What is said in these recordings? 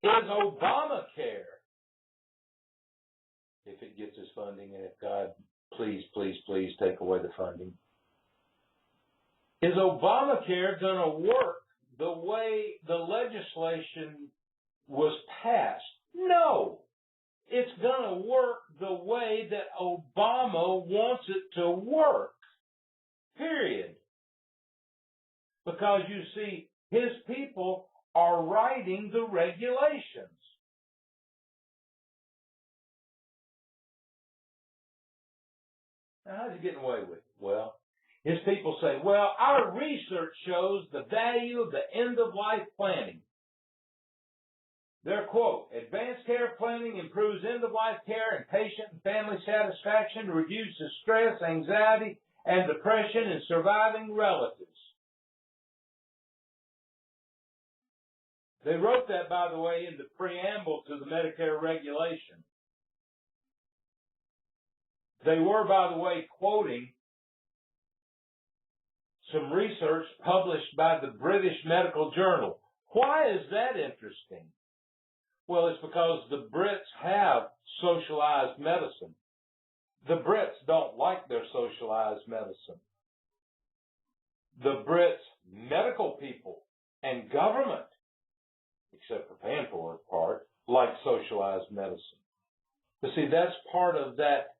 Is Obamacare, if it gets its funding, and if God, please, please, please take away the funding, is Obamacare going to work the way the legislation was passed? No. It's going to work the way that Obama wants it to work. Period. Because you see, his people are writing the regulations. Now, how's he getting away with it? Well, his people say, well, our research shows the value of the end-of-life planning. Their quote, advanced care planning improves end-of-life care and patient and family satisfaction, reduces stress, anxiety, and depression in surviving relatives. They wrote that, by the way, in the preamble to the Medicare regulation. They were, by the way, quoting some research published by the British Medical Journal. Why is that interesting? Well, it's because the Brits have socialized medicine. The Brits don't like their socialized medicine. The Brits, medical people and government, except for paying for it part, like socialized medicine. But see, that's part of that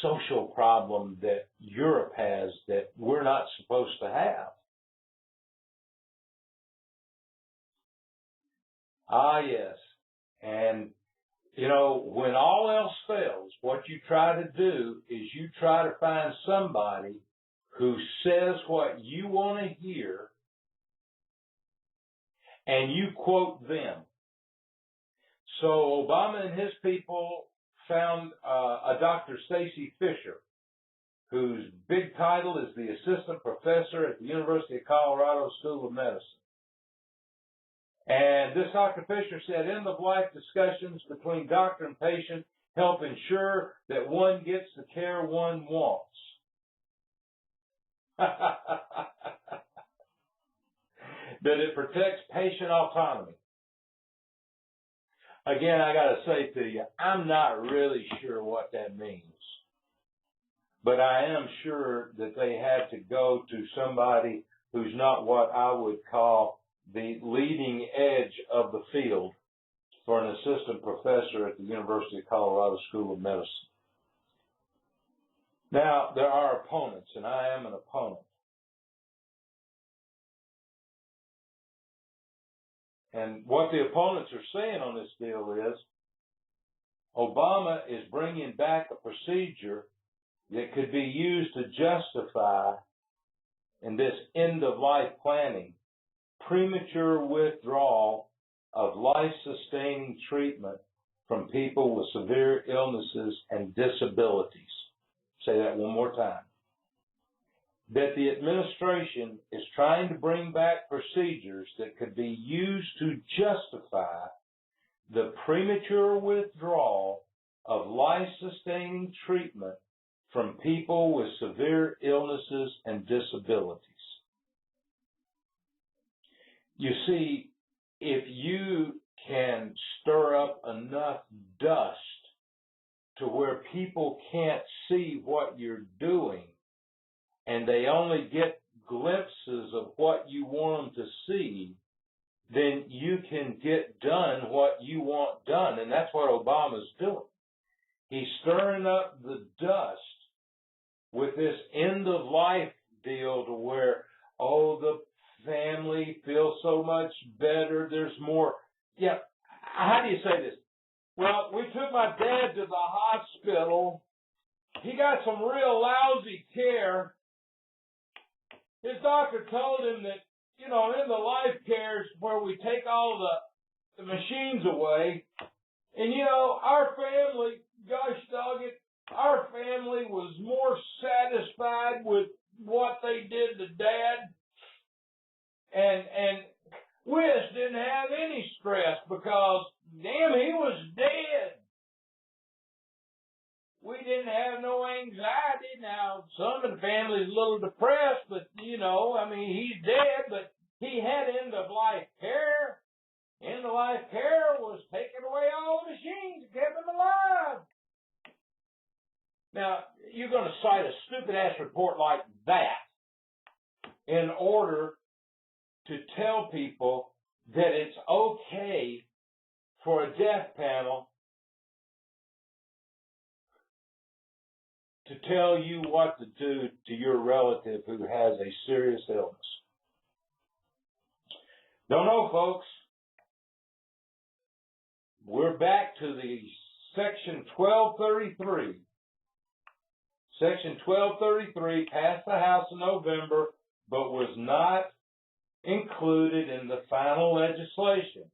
social problem that Europe has that we're not supposed to have. Ah, yes. And, you know, when all else fails, what you try to do is you try to find somebody who says what you want to hear, and you quote them. So Obama and his people found a Dr. Stacy Fisher, whose big title is the assistant professor at the University of Colorado School of Medicine. And this Dr. Fisher said end-of-life discussions between doctor and patient help ensure that one gets the care one wants. That it protects patient autonomy. Again, I got to say to you, I'm not really sure what that means. But I am sure that they had to go to somebody who's not what I would call the leading edge of the field for an assistant professor at the University of Colorado School of Medicine. Now, there are opponents, and I am an opponent. And what the opponents are saying on this deal is Obama is bringing back a procedure that could be used to justify, in this end-of-life planning, premature withdrawal of life-sustaining treatment from people with severe illnesses and disabilities. Say that one more time. That the administration is trying to bring back procedures that could be used to justify the premature withdrawal of life-sustaining treatment from people with severe illnesses and disabilities. You see, if you can stir up enough dust to where people can't see what you're doing, and they only get glimpses of what you want them to see, then you can get done what you want done. And that's what Obama's doing. He's stirring up the dust with this end-of-life deal to where, oh, the family feels so much better. There's more. Yeah, how do you say this? Well, we took my dad to the hospital. He got some real lousy care. His doctor told him that, you know, in the life cares where we take all the machines away. And, you know, our family, gosh dog it, our family was more satisfied with what they did to Dad. And we just didn't have any stress because, damn, he was dead. We didn't have no anxiety. Now, some of the family's a little depressed, but, you know, I mean, he's dead, but he had end-of-life care. End-of-life care was taking away all the machines and kept them alive. Now, you're going to cite a stupid-ass report like that in order to tell people that it's okay for a death panel to tell you what to do to your relative who has a serious illness. Don't know, folks. We're back to the Section 1233. Section 1233 passed the House in November, but was not included in the final legislation.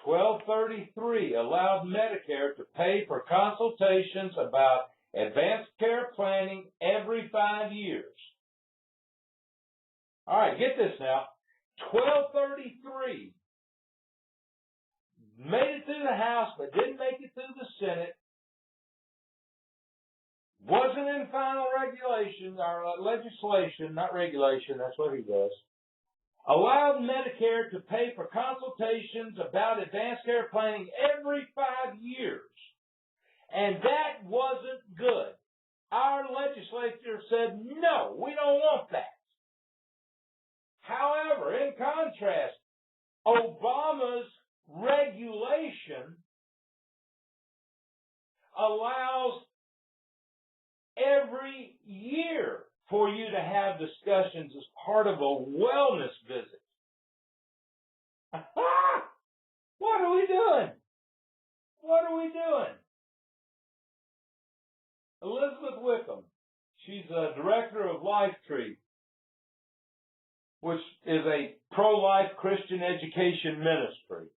1233 allowed Medicare to pay for consultations about advanced care planning every 5 years. All right, get this now. 1233 made it through the House, but didn't make it through the Senate. Wasn't in final regulation, or legislation, not regulation, that's what he does. Allowed Medicare to pay for consultations about advanced care planning every 5 years. And that wasn't good. Our legislature said, no, we don't want that. However, in contrast, Obama's regulation allows every year for you to have discussions as part of a wellness visit. What are we doing? What are we doing? Elizabeth Wickham, she's a director of LifeTree, which is a pro-life Christian education ministry,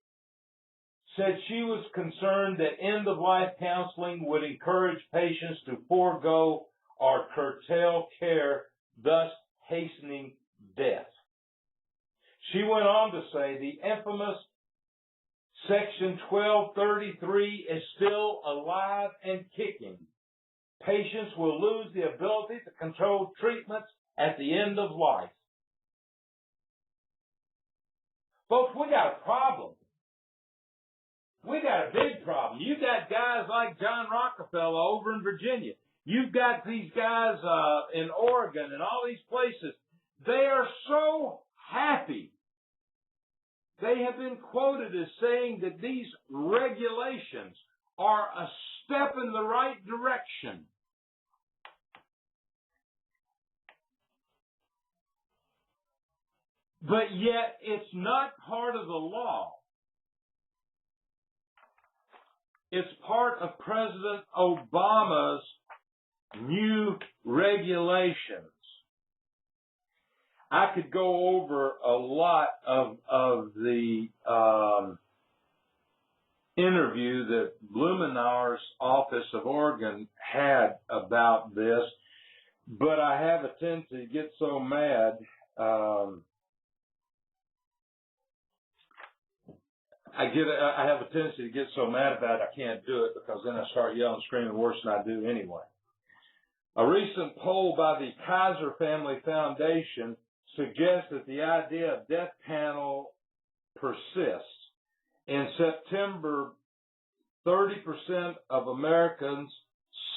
said she was concerned that end-of-life counseling would encourage patients to forego or curtail care, thus hastening death. She went on to say the infamous Section 1233 is still alive and kicking. Patients will lose the ability to control treatments at the end of life. Folks, we got a problem. We got a big problem. You got guys like John Rockefeller over in Virginia. You've got these guys in Oregon and all these places. They are so happy. They have been quoted as saying that these regulations are a step in the right direction. But yet it's not part of the law. It's part of President Obama's new regulations. I could go over a lot of the interview that Blumenauer's office of Oregon had about this, but I have a tendency to get so mad. I have a tendency to get so mad about it I can't do it, because then I start yelling and screaming worse than I do anyway. A recent poll by the Kaiser Family Foundation suggests that the idea of death panel persists. In September, 30% of Americans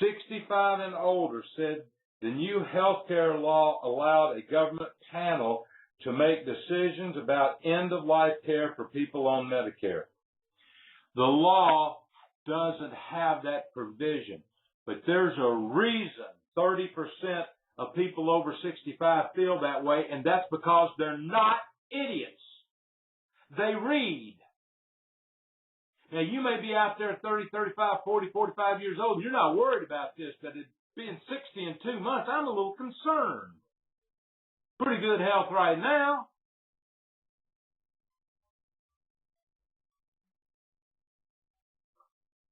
65 and older said the new health care law allowed a government panel to make decisions about end-of-life care for people on Medicare. The law doesn't have that provision, but there's a reason 30% of people over 65 feel that way, and that's because they're not idiots. They read. Now, you may be out there 30, 35, 40, 45 years old, and you're not worried about this, but it being 60 in 2 months, I'm a little concerned. Pretty good health right now.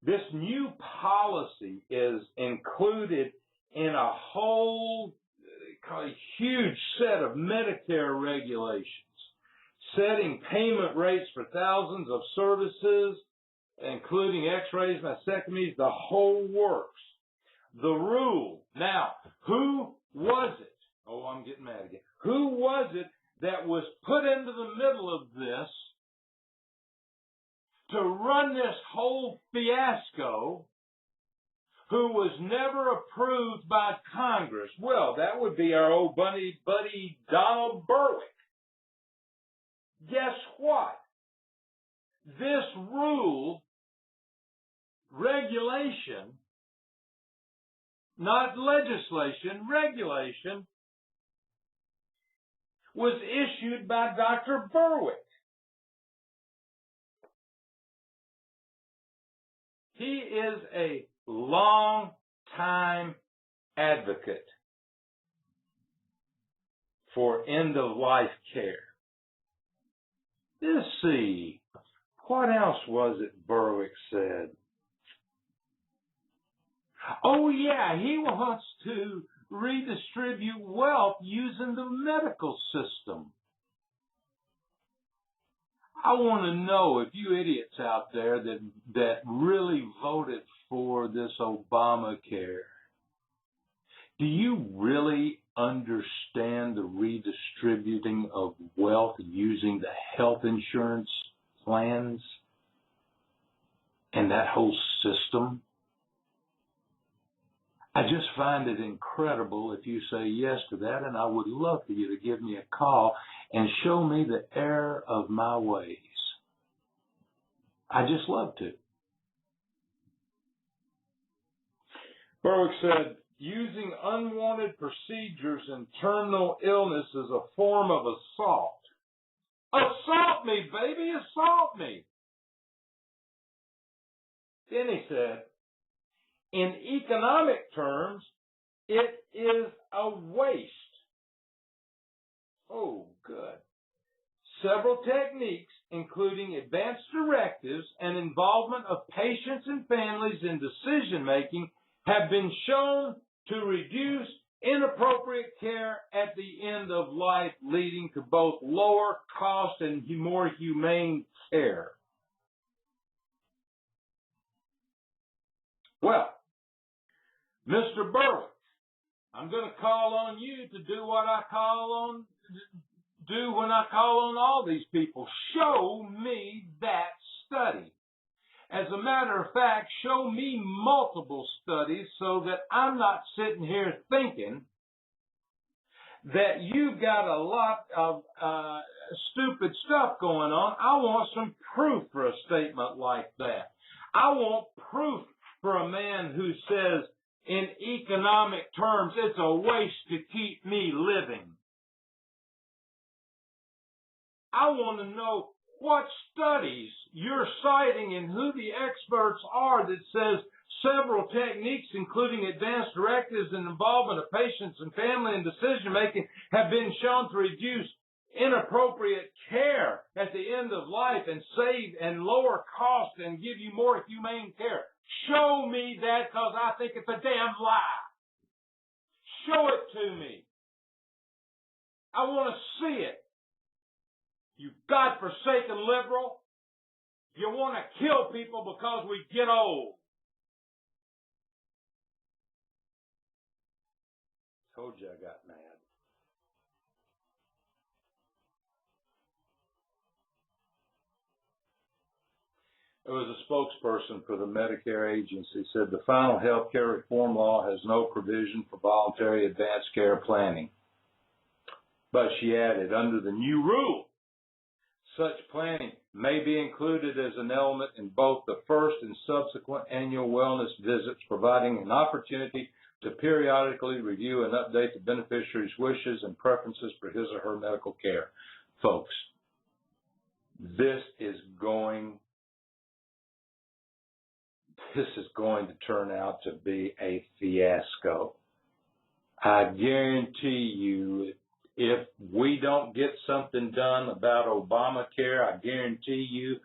This new policy is included in a whole huge set of Medicare regulations, setting payment rates for thousands of services, including x-rays, mastectomies, the whole works. The rule. Now, who was it? Oh, I'm getting mad again. Who was it that was put into the middle of this to run this whole fiasco who was never approved by Congress? Well, that would be our old buddy Donald Berwick. Guess what? This rule, regulation, not legislation, regulation, was issued by Dr. Berwick. He is a long-time advocate for end-of-life care. Let's see. What else was it Berwick said? Oh, yeah, he wants to redistribute wealth using the medical system. I want to know if you idiots out there that really voted for this Obamacare, do you really understand the redistributing of wealth using the health insurance plans and that whole system? I just find it incredible if you say yes to that, and I would love for you to give me a call and show me the error of my ways. I just love to. Berwick said, using unwanted procedures in terminal illness is a form of assault. Assault me, baby, assault me. Then he said, in economic terms, it is a waste. Oh, good. Several techniques, including advanced directives and involvement of patients and families in decision-making, have been shown to reduce inappropriate care at the end of life, leading to both lower cost and more humane care. Well, Mr. Berwick, I'm going to call on you to do what I do when I call on all these people. Show me that study. As a matter of fact, show me multiple studies so that I'm not sitting here thinking that you've got a lot of stupid stuff going on. I want some proof for a statement like that. I want proof for a man who says, in economic terms, it's a waste to keep me living. I want to know what studies you're citing and who the experts are that says several techniques, including advanced directives and involvement of patients and family in decision-making, have been shown to reduce inappropriate care at the end of life and save and lower cost and give you more humane care. Show me that, because I think it's a damn lie. Show it to me. I want to see it. You godforsaken liberal. You want to kill people because we get old. Told you I got mad. There was a spokesperson for the Medicare agency said the final health care reform law has no provision for voluntary advanced care planning. But she added, under the new rule, such planning may be included as an element in both the first and subsequent annual wellness visits, providing an opportunity to periodically review and update the beneficiary's wishes and preferences for his or her medical care. Folks, this is going to turn out to be a fiasco. I guarantee you, if we don't get something done about Obamacare, I guarantee you